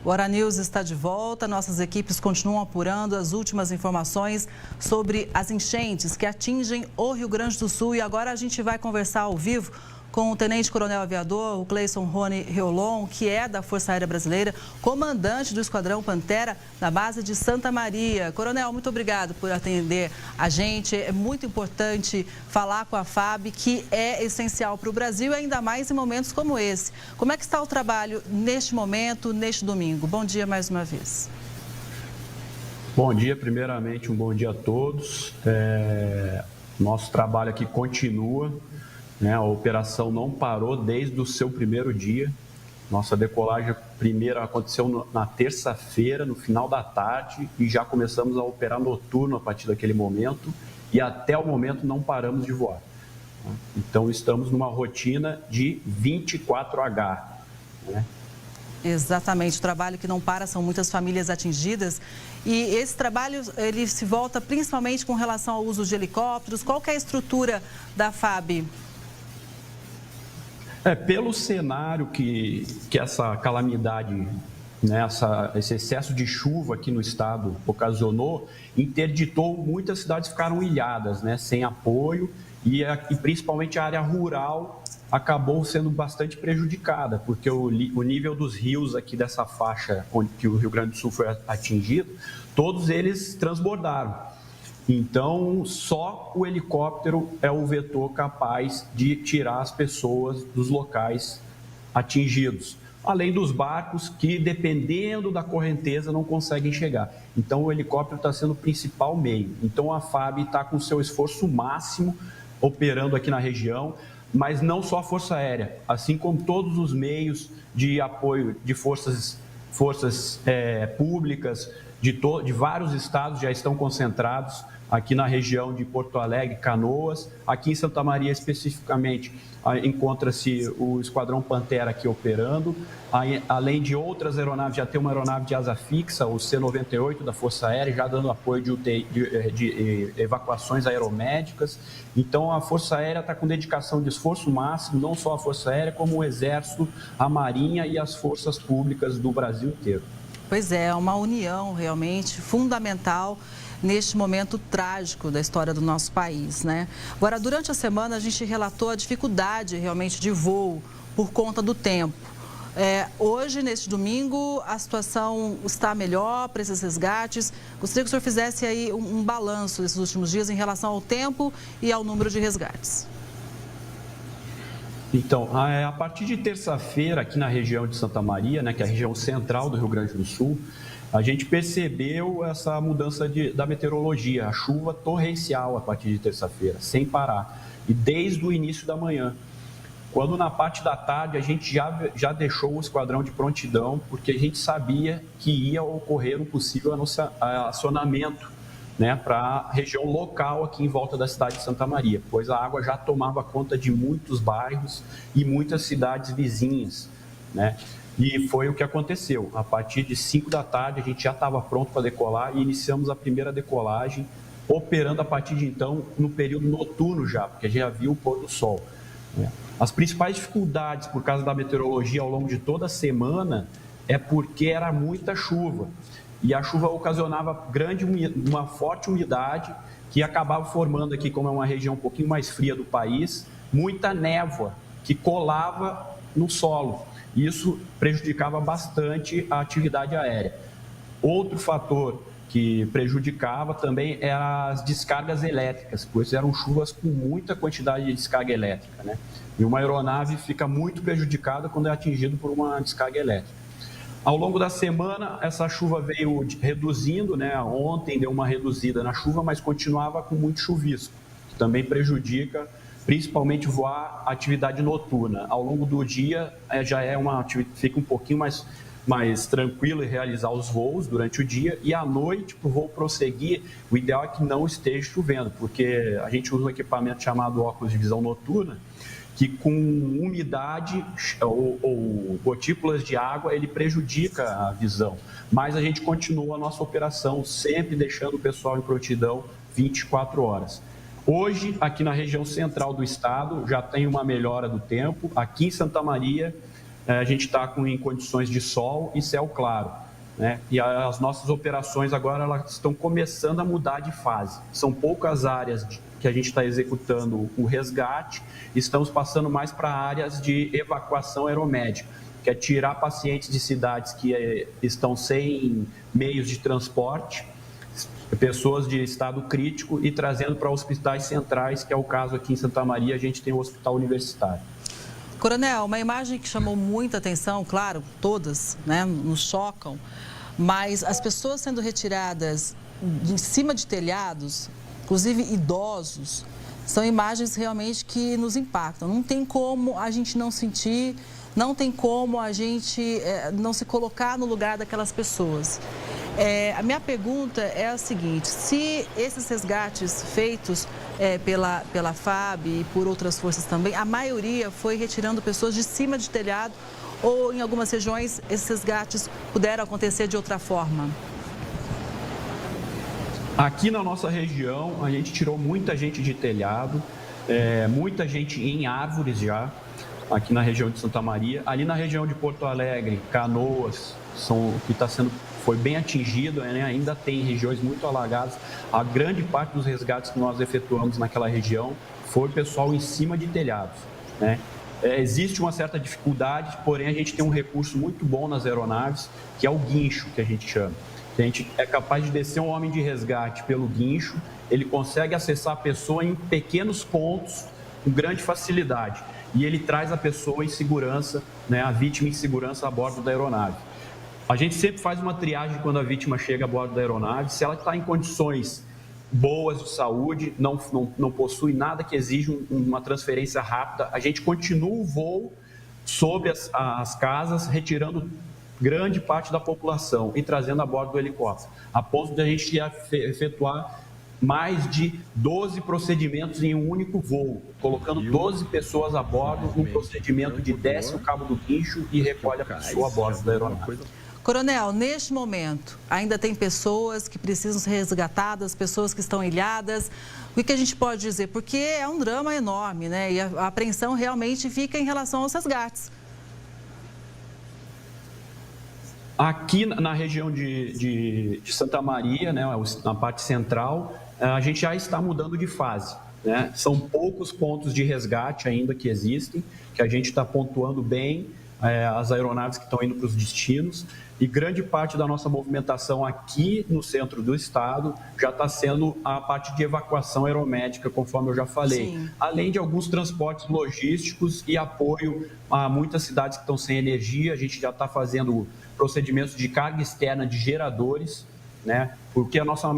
O Hora News está de volta. Nossas equipes continuam apurando as últimas informações sobre as enchentes que atingem o Rio Grande do Sul. E agora a gente vai conversar ao vivo com o Tenente Coronel Aviador, o Cleison Rony Reolon, que é da Força Aérea Brasileira, comandante do Esquadrão Pantera na base de Santa Maria. Coronel, muito obrigado por atender a gente. É muito importante falar com a FAB, que é essencial para o Brasil, ainda mais em momentos como esse. Como é que está o trabalho neste momento, neste domingo? Bom dia mais uma vez. Bom dia, primeiramente um bom dia a todos. Nosso trabalho aqui continua. A operação não parou desde o seu primeiro dia. Nossa decolagem primeira aconteceu na terça-feira, no final da tarde, e já começamos a operar noturno a partir daquele momento, e até o momento não paramos de voar. Então, estamos numa rotina de 24H. Exatamente, o trabalho que não para, são muitas famílias atingidas. E esse trabalho, ele se volta principalmente com relação ao uso de helicópteros. Qual que é a estrutura da FAB? Pelo cenário que essa calamidade, esse excesso de chuva aqui no estado ocasionou, interditou, muitas cidades ficaram ilhadas, sem apoio, e principalmente a área rural acabou sendo bastante prejudicada, porque o nível dos rios aqui dessa faixa onde que o Rio Grande do Sul foi atingido, todos eles transbordaram. Então, só o helicóptero é o vetor capaz de tirar as pessoas dos locais atingidos. Além dos barcos que, dependendo da correnteza, não conseguem chegar. Então, o helicóptero está sendo o principal meio. Então, a FAB está com seu esforço máximo operando aqui na região, mas não só a Força Aérea, assim como todos os meios de apoio de forças públicas de vários estados já estão concentrados aqui na região de Porto Alegre, Canoas. Aqui em Santa Maria, especificamente, encontra-se o Esquadrão Pantera aqui operando. Além de outras aeronaves, já tem uma aeronave de asa fixa, o C-98 da Força Aérea, já dando apoio de evacuações aeromédicas. Então, a Força Aérea está com dedicação de esforço máximo, não só a Força Aérea, como o Exército, a Marinha e as forças públicas do Brasil inteiro. Pois é, uma união realmente fundamental neste momento trágico da história do nosso país, Agora, durante a semana, a gente relatou a dificuldade realmente de voo por conta do tempo. Hoje, neste domingo, a situação está melhor para esses resgates. Gostaria que o senhor fizesse aí um balanço desses últimos dias em relação ao tempo e ao número de resgates. Então, a partir de terça-feira, aqui na região de Santa Maria, que é a região central do Rio Grande do Sul, a gente percebeu essa mudança da meteorologia, a chuva torrencial a partir de terça-feira, sem parar, e desde o início da manhã. Quando na parte da tarde a gente já deixou o esquadrão de prontidão, porque a gente sabia que ia ocorrer um possível acionamento para a região local aqui em volta da cidade de Santa Maria, pois a água já tomava conta de muitos bairros e muitas cidades vizinhas, E foi o que aconteceu. A partir de 5 da tarde, a gente já estava pronto para decolar e iniciamos a primeira decolagem, operando a partir de então no período noturno já, porque a gente já viu o pôr do sol. As principais dificuldades por causa da meteorologia ao longo de toda a semana é porque era muita chuva. E a chuva ocasionava uma forte umidade que acabava formando aqui, como é uma região um pouquinho mais fria do país, muita névoa que colava no solo. Isso prejudicava bastante a atividade aérea. Outro fator que prejudicava também eram as descargas elétricas, pois eram chuvas com muita quantidade de descarga elétrica, E uma aeronave fica muito prejudicada quando é atingido por uma descarga elétrica. Ao longo da semana, essa chuva veio reduzindo, Ontem deu uma reduzida na chuva, mas continuava com muito chuvisco, que também prejudica, principalmente voar a atividade noturna. Ao longo do dia, já fica um pouquinho mais tranquilo em realizar os voos durante o dia, e à noite, para o voo prosseguir, o ideal é que não esteja chovendo, porque a gente usa um equipamento chamado óculos de visão noturna, que com umidade ou gotículas de água, ele prejudica a visão. Mas a gente continua a nossa operação, sempre deixando o pessoal em prontidão 24 horas. Hoje, aqui na região central do estado, já tem uma melhora do tempo. Aqui em Santa Maria, a gente está em condições de sol e céu claro, né? E as nossas operações agora elas estão começando a mudar de fase. São poucas áreas que a gente está executando o resgate, estamos passando mais para áreas de evacuação aeromédica, que é tirar pacientes de cidades que estão sem meios de transporte, pessoas de estado crítico, e trazendo para hospitais centrais, que é o caso aqui em Santa Maria, a gente tem o hospital universitário. Coronel, uma imagem que chamou muita atenção, claro, todas, né, nos chocam, mas as pessoas sendo retiradas em cima de telhados, inclusive idosos, são imagens realmente que nos impactam. Não tem como a gente não sentir, não tem como a gente não se colocar no lugar daquelas pessoas. A minha pergunta é a seguinte: se esses resgates feitos pela FAB e por outras forças também, a maioria foi retirando pessoas de cima de telhado, ou em algumas regiões esses resgates puderam acontecer de outra forma? Aqui na nossa região, a gente tirou muita gente de telhado, muita gente em árvores já, aqui na região de Santa Maria. Ali na região de Porto Alegre, Canoas, foi bem atingido, né? Ainda tem regiões muito alagadas. A grande parte dos resgates que nós efetuamos naquela região foi pessoal em cima de telhados, né? Existe uma certa dificuldade, porém a gente tem um recurso muito bom nas aeronaves, que é o guincho, que a gente chama. A gente é capaz de descer um homem de resgate pelo guincho, ele consegue acessar a pessoa em pequenos pontos com grande facilidade, e ele traz a pessoa em segurança, né, a vítima em segurança a bordo da aeronave. A gente sempre faz uma triagem quando a vítima chega a bordo da aeronave. Se ela está em condições boas de saúde, não possui nada que exija uma transferência rápida, a gente continua o voo sob as casas, retirando grande parte da população e trazendo a bordo do helicóptero, a ponto de a gente efetuar mais de 12 procedimentos em um único voo, colocando 12 pessoas a bordo num procedimento de desce o cabo do guincho e recolhe a pessoa a bordo da aeronave. Coronel, neste momento, ainda tem pessoas que precisam ser resgatadas, pessoas que estão ilhadas. O que a gente pode dizer? Porque é um drama enorme, né? E a apreensão realmente fica em relação aos resgates. Aqui na região de Santa Maria, né, na parte central, a gente já está mudando de fase, né? São poucos pontos de resgate ainda que existem, que a gente está pontuando bem as aeronaves que estão indo para os destinos, e grande parte da nossa movimentação aqui no centro do estado já está sendo a parte de evacuação aeromédica, conforme eu já falei. Sim. Além de alguns transportes logísticos e apoio a muitas cidades que estão sem energia. A gente já está fazendo procedimentos de carga externa de geradores, né? Porque a nossa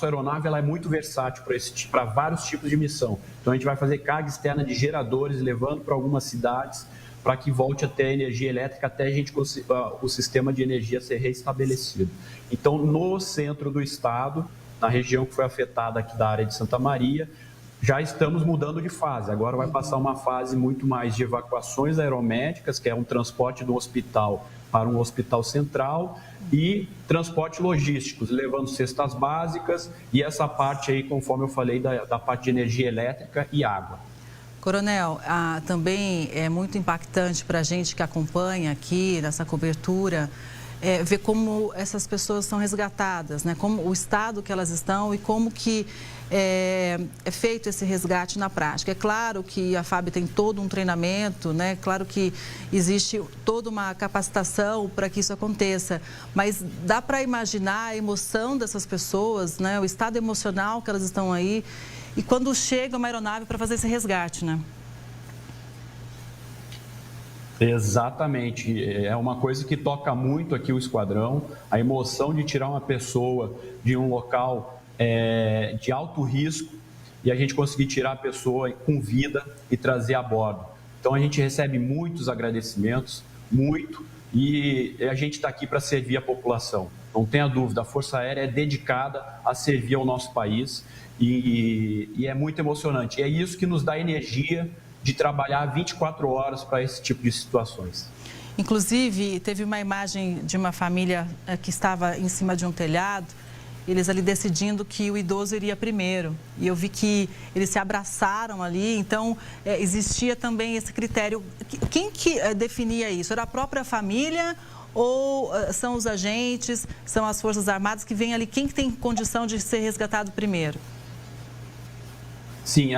aeronave ela é muito versátil para vários tipos de missão. Então a gente vai fazer carga externa de geradores, levando para algumas cidades, para que volte a ter energia elétrica até o sistema de energia ser reestabelecido. Então, no centro do estado, na região que foi afetada aqui da área de Santa Maria, já estamos mudando de fase. Agora vai passar uma fase muito mais de evacuações aeromédicas, que é um transporte do hospital para um hospital central, e transporte logísticos, levando cestas básicas e essa parte aí, conforme eu falei, da parte de energia elétrica e água. Coronel, também é muito impactante para a gente que acompanha aqui nessa cobertura, ver como essas pessoas são resgatadas, né? Como o estado que elas estão e como que é feito esse resgate na prática. É claro que a FAB tem todo um treinamento, né? Claro que existe toda uma capacitação para que isso aconteça, mas dá para imaginar a emoção dessas pessoas, né? O estado emocional que elas estão aí, e quando chega uma aeronave para fazer esse resgate, né? Exatamente. É uma coisa que toca muito aqui o esquadrão, a emoção de tirar uma pessoa de um local de alto risco e a gente conseguir tirar a pessoa com vida e trazer a bordo. Então a gente recebe muitos agradecimentos, e a gente está aqui para servir a população. Não tenha dúvida, a Força Aérea é dedicada a servir ao nosso país e é muito emocionante. E é isso que nos dá energia de trabalhar 24 horas para esse tipo de situações. Inclusive, teve uma imagem de uma família que estava em cima de um telhado eles ali decidindo que o idoso iria primeiro. E eu vi que eles se abraçaram ali, então existia também esse critério. Quem que definia isso? Era a própria família ou são os agentes, são as Forças Armadas que vêm ali? Quem que tem condição de ser resgatado primeiro? Sim,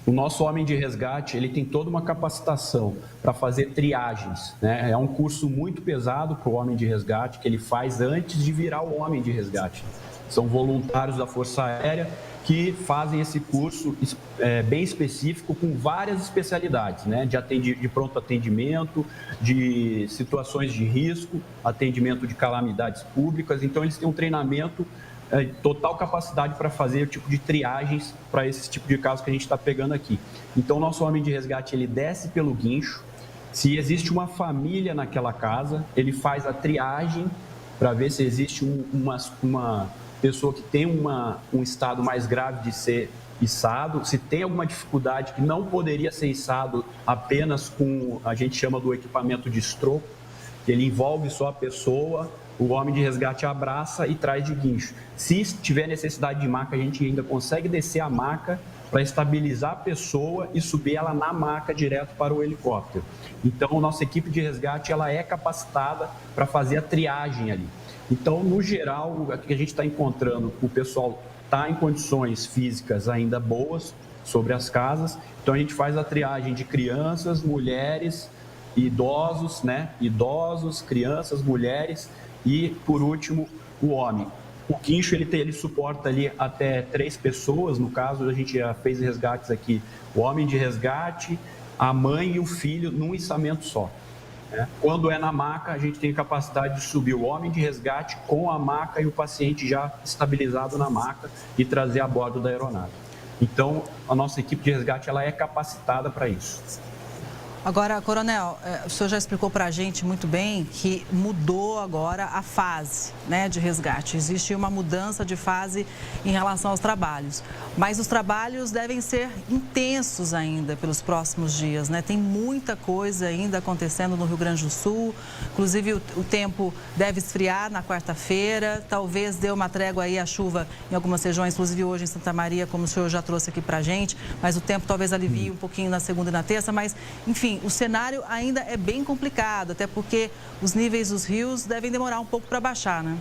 o nosso homem de resgate, ele tem toda uma capacitação para fazer triagens, né? É um curso muito pesado para o homem de resgate, que ele faz antes de virar o homem de resgate. São voluntários da Força Aérea que fazem esse curso bem específico, com várias especialidades, né? De pronto atendimento, de situações de risco, atendimento de calamidades públicas. Então, eles têm um treinamento, total capacidade para fazer o tipo de triagens para esse tipo de caso que a gente está pegando aqui. Então, o nosso homem de resgate, ele desce pelo guincho. Se existe uma família naquela casa, ele faz a triagem para ver se existe uma pessoa que tem um estado mais grave de ser içado, se tem alguma dificuldade que não poderia ser içado apenas com, a gente chama do equipamento de estropo, que ele envolve só a pessoa, o homem de resgate abraça e traz de guincho. Se tiver necessidade de maca, a gente ainda consegue descer a maca para estabilizar a pessoa e subir ela na maca direto para o helicóptero. Então, a nossa equipe de resgate ela é capacitada para fazer a triagem ali. Então, no geral, o que a gente está encontrando, o pessoal está em condições físicas ainda boas sobre as casas. Então, a gente faz a triagem de crianças, mulheres, idosos, né? Idosos, crianças, mulheres e, por último, o homem. O guincho, ele suporta ali até 3 pessoas. No caso, a gente já fez resgates aqui. O homem de resgate, a mãe e o filho num içamento só. Quando é na maca, a gente tem capacidade de subir o homem de resgate com a maca e o paciente já estabilizado na maca e trazer a bordo da aeronave. Então, a nossa equipe de resgate ela é capacitada para isso. Agora, Coronel, o senhor já explicou para a gente muito bem que mudou agora a fase, né, de resgate. Existe uma mudança de fase em relação aos trabalhos. Mas os trabalhos devem ser intensos ainda pelos próximos dias, né? Tem muita coisa ainda acontecendo no Rio Grande do Sul. Inclusive, o tempo deve esfriar na quarta-feira. Talvez dê uma trégua aí a chuva em algumas regiões, inclusive hoje em Santa Maria, como o senhor já trouxe aqui para a gente. Mas o tempo talvez alivie um pouquinho na segunda e na terça. Mas, enfim, o cenário ainda é bem complicado, até porque os níveis dos rios devem demorar um pouco para baixar, né?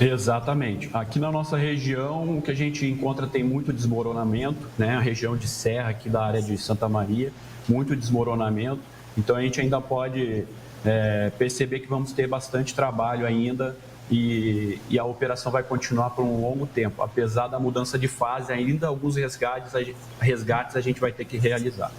Exatamente. Aqui na nossa região, o que a gente encontra tem muito desmoronamento, né? A região de serra aqui da área de Santa Maria, muito desmoronamento. Então, a gente ainda pode perceber que vamos ter bastante trabalho ainda e a operação vai continuar por um longo tempo. Apesar da mudança de fase, ainda alguns resgates a gente vai ter que realizar.